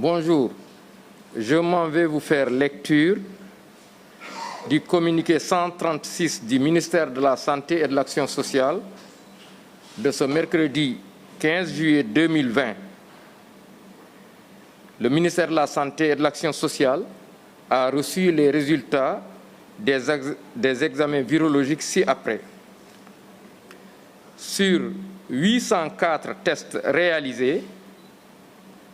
Bonjour, je m'en vais vous faire lecture du communiqué 136 du ministère de la Santé et de l'Action sociale de ce mercredi 15 juillet 2020. Le ministère de la Santé et de l'Action sociale a reçu les résultats des examens virologiques ci-après. Sur 804 tests réalisés,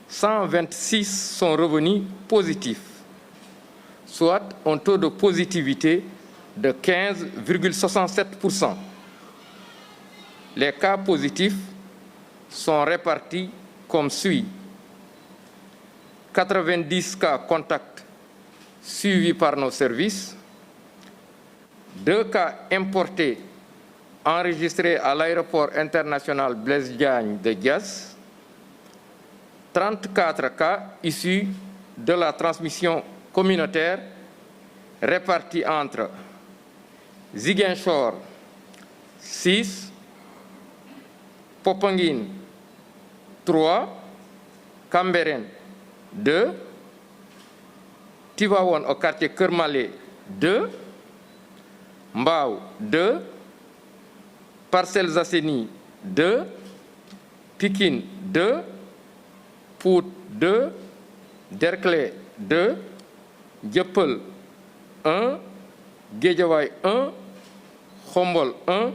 126 sont revenus positifs, soit un taux de positivité de 15,67%. Les cas positifs sont répartis comme suit. 90 cas contacts suivis par nos services, 2 cas importés enregistrés à l'aéroport international Blaise Diagne de Diass, 34 cas issus de la transmission communautaire répartis entre Ziguinchor 6, Popenguine 3, Cambérène 2, Tivaouane au quartier Keur Malé 2, Mbao 2, Parcelles Assainies 2, Pikine 2, Pout 2, Derklé 2, Dieuppeul 1, Guédiawaye 1, Khombol 1,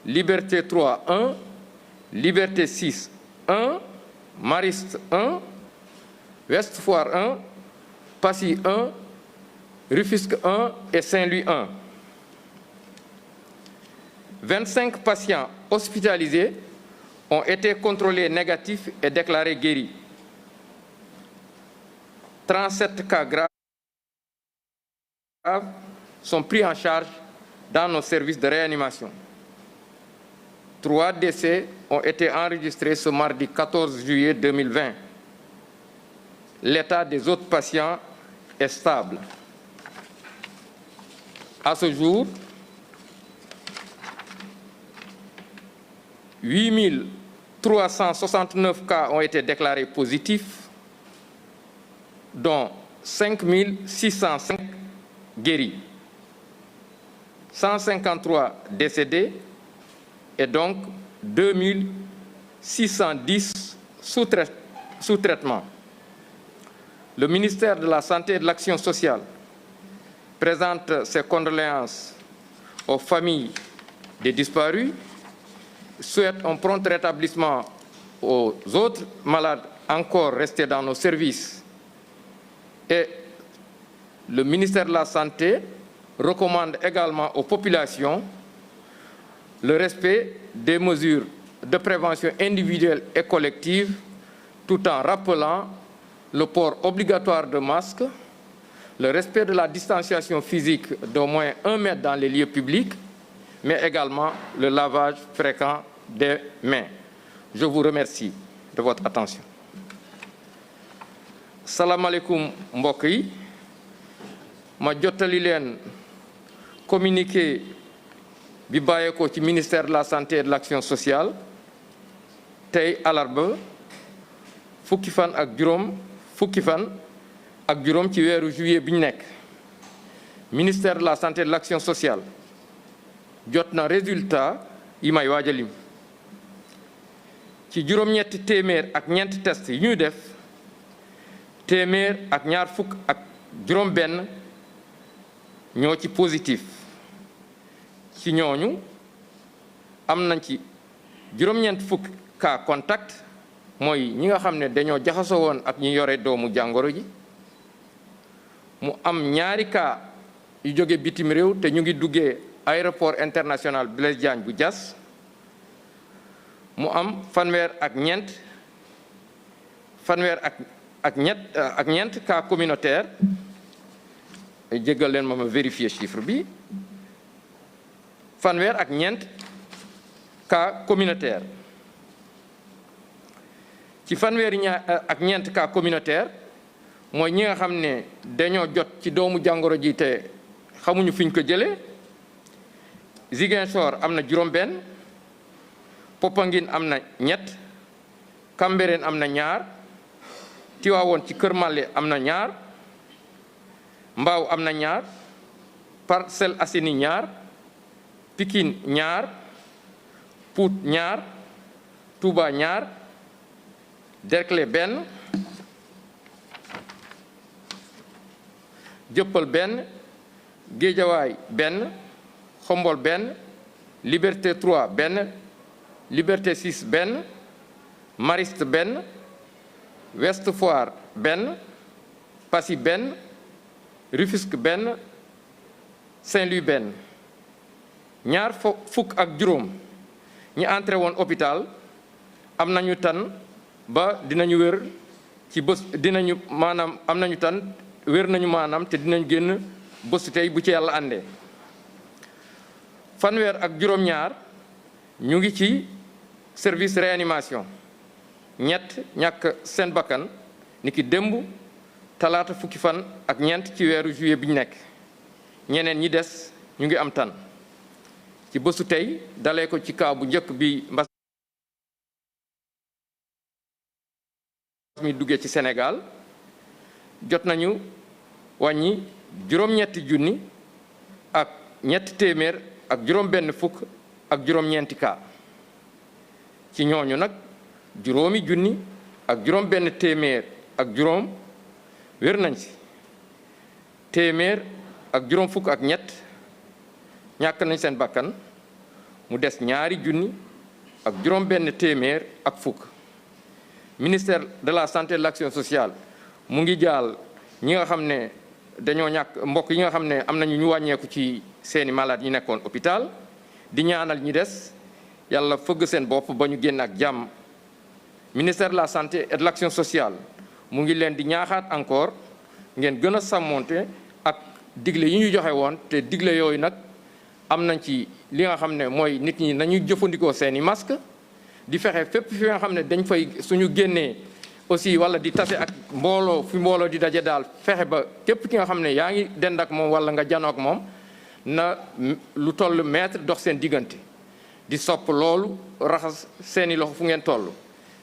Liberté 3 1, Liberté 6 1, Mariste 1, Ouest Foire 1, Passy 1, Rufisque 1 et Saint-Louis 1. 25 patients hospitalisés ont été contrôlés négatifs et déclarés guéris. 37 cas graves sont pris en charge dans nos services de réanimation. 3 décès ont été enregistrés ce mardi 14 juillet 2020. L'état des autres patients est stable. À ce jour, 8 369 cas ont été déclarés positifs, dont 5 605 guéris, 153 décédés et donc 2 610 sous traitement. Le ministère de la Santé et de l'Action sociale présente ses condoléances aux familles des disparus, souhaite un prompt rétablissement aux autres malades encore restés dans nos services. Et le ministère de la Santé recommande également aux populations le respect des mesures de prévention individuelle et collective, tout en rappelant le port obligatoire de masques, le respect de la distanciation physique d'au moins 1 mètre dans les lieux publics, mais également le lavage fréquent des mains. Je vous remercie de votre attention. Salam alaikum mbokk yi, ma jottali leen communiqué bi bàyyeekoo ci ministère de la Santé et de l'Action sociale tey alarba fukki fan ak juróom ci weeru juillet bi ñu nekk. Ministère de la Santé et de l'Action sociale jot na résultat yi may waaj a lim. Ci juróom-ñetti téeméer ak ñeenti test yi ñuy def, téeméer ak ñaar fukk ak juróom benn ñoo ci positif. Ci ñooñu am nañ ci juróom-ñeent fukk cas contact, mooy ñi nga xam ne dañoo jaxasoo woon ak ñi yore doomu jàngoro ji. Mu am ñaari cas yu jóge bitim réew te ñu ngi duggee aéroport international Blaise Diagne bu Diass. Mu am fanweer ak ñeent cas communautaire, jéggal leen ma vérifier chiffre bi, fanweer ak ñeent cas communautaire. Ci fanweer ak ñeent cas communautaire mooy ñi nga xam ne dañoo jot ci doomu jàngoro ji te xamuñu fiñ ko jëlee. Ziguinchor am na juróom benn, Popenguine am na ñett, Cambérène am na ñaar, Tivaouane ci Kër Mallé am na ñaar Mbao am na ñaar Parcelles Assainies ñaar Pikine ñaar Pout ñaar Touba ñaar Derklé benn Dieuppeul benn Guédiawaye benn Khombol benn Liberté 3 benn Liberté 6 benn Mariste benn Ouest Foire benn Passy benn Rufisque benn Saint-Louis benn ñaar fukk ak juróom ñi entré woon hôpital am nañu tan ba dinañu wér ci bés dinañu maanaam am nañu tan wér nañu maanaam te dinañ génn bésu tey bu ci yàlla àndee fanweer ak juróom-ñaar ñu ngi ci service réanimation ñett ñàkk seen bakkan niki démb talaata fukki fan ak ñeent ci weeru juillet bi ñu nekk ñeneen ñi des ñu ngi am tan ci bésu tey dalee ko ci kaw bu njëkk bi mbas mi duggee ci Sénégal jot nañu wàññi juróom-ñetti junni ak ñetti téeméer ak juróom-benn fukk ak juróom-ñeenti cas ci ñooñu nag juróomi junni ak juróom-benn téeméer ak juróom wér nañ ci téeméer ak juróom fukk ak ñett ñàkk nañ seen bakkan mu des ñaari junni ak juróom-benn téeméer ak fukk ministère de la santé et de l'action sociale mu ngi jaal ñi nga xam ne dañoo ñàkk mbokk yi nga xam ne am nañu ñu wàññeeku ci seeni malade yi nekkoon hôpital di ñaanal ñi des yàlla fëgg seen bopp ba ñu génn ak jàmm ministère de la santé et de l'action sociale mu ngi leen di ñaaxaat encore ngeen gën a sàmmonte ak digle yi ñu joxe woon te digle yooyu nag am nañ ci li nga xam ne mooy nit ñi nañu jëfandikoo seeni masque di fexe fépp fi nga xam ne dañ fay suñu génnee aussi wala di tase ak mbooloo fi mbooloo di daje daal fexe ba képp ki nga xam ne yaa ngi dend ak moom wala nga janoo ak moom na lu toll mètre dox seen diggante di sopp loolu raxas seeni loxo fu ngeen toll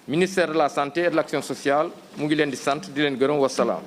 ministère de la santé et de l'action sociale mu ngi leen di sant di leen gërëm wasalaam